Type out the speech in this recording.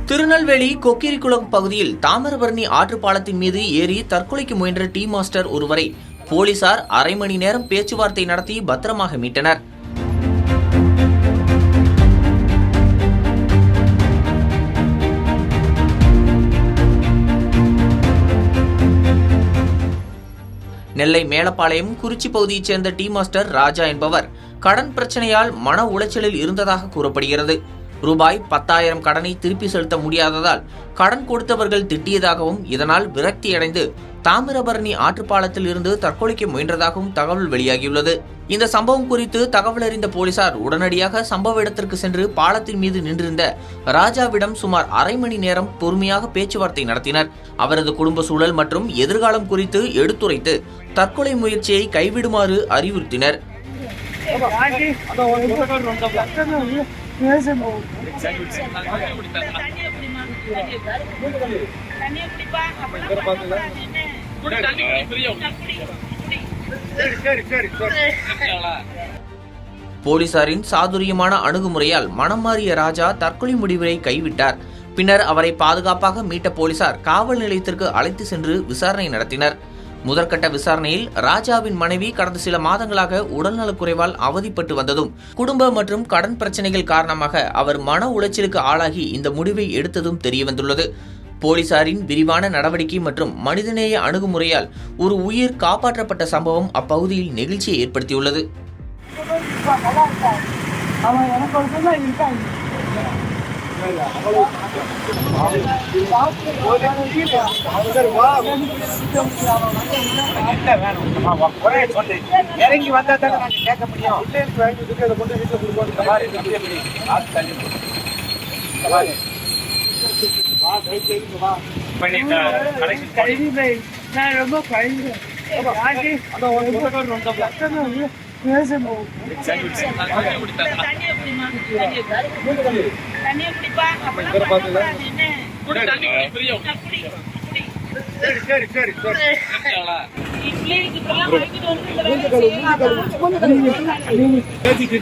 திருநெல்வேலி கொக்கிரிக்குளம் பகுதியில் தாமிரபரணி ஆற்றுப்பாலத்தின் மீது ஏறி தற்கொலைக்கு முயன்ற டீ மாஸ்டர் ஒருவரை போலீசார் அரை மணி நேரம் பேச்சுவார்த்தை நடத்தி பத்திரமாக மீட்டனர். நெல்லை மேலப்பாளையம் குறிச்சி பகுதியைச் சேர்ந்த டீ மாஸ்டர் ராஜா என்பவர் கடன் பிரச்சனையால் மன உளைச்சலில் இருந்ததாக கூறப்படுகிறது. ரூபாய் 10,000 கடனை திருப்பி செலுத்த முடியாததால் கடன் கொடுத்தவர்கள் திட்டியதாகவும் இதனால் விரக்தியடைந்து தாமிரபரணி ஆற்றுப்பாலத்தில் இருந்து தற்கொலைக்கு முயன்றதாகவும் தகவல் வெளியாகியுள்ளது. இந்த சம்பவம் குறித்து தகவல் அறிந்த போலீசார் உடனடியாக சம்பவ இடத்திற்கு சென்று பாலத்தின் மீது நின்றிருந்த ராஜாவிடம் சுமார் அரை மணி நேரம் பொறுமையாக பேச்சுவார்த்தை நடத்தினர். அவரது குடும்ப சூழல் மற்றும் எதிர்காலம் குறித்து எடுத்துரைத்து தற்கொலை முயற்சியை கைவிடுமாறு அறிவுறுத்தினர். போலீசாரின் சாதுரியமான அணுகுமுறையால் மனம் மாறிய ராஜா தற்கொலை முடிவை கைவிட்டார். பின்னர் அவரை பாதுகாப்பாக மீட்ட போலீசார் காவல் நிலையத்திற்கு அழைத்து சென்று விசாரணை நடத்தினர். முதற்கட்ட விசாரணையில் ராஜாவின் மனைவி கடந்த சில மாதங்களாக உடல்நலக்குறைவால் அவதிப்பட்டு வந்ததும் குடும்ப மற்றும் கடன் பிரச்சனைகள் காரணமாக அவர் மன உளைச்சலுக்கு ஆளாகி இந்த முடிவை எடுத்ததும் தெரியவந்துள்ளது. போலீசாரின் விரிவான நடவடிக்கை மற்றும் மனிதநேய அணுகுமுறையால் ஒரு உயிர் காப்பாற்றப்பட்ட சம்பவம் அப்பகுதியில் நெகிழ்ச்சியை ஏற்படுத்தியுள்ளது. இறங்கி வந்தா தானே நாங்க கேட்க முடியும். பேசிட்டு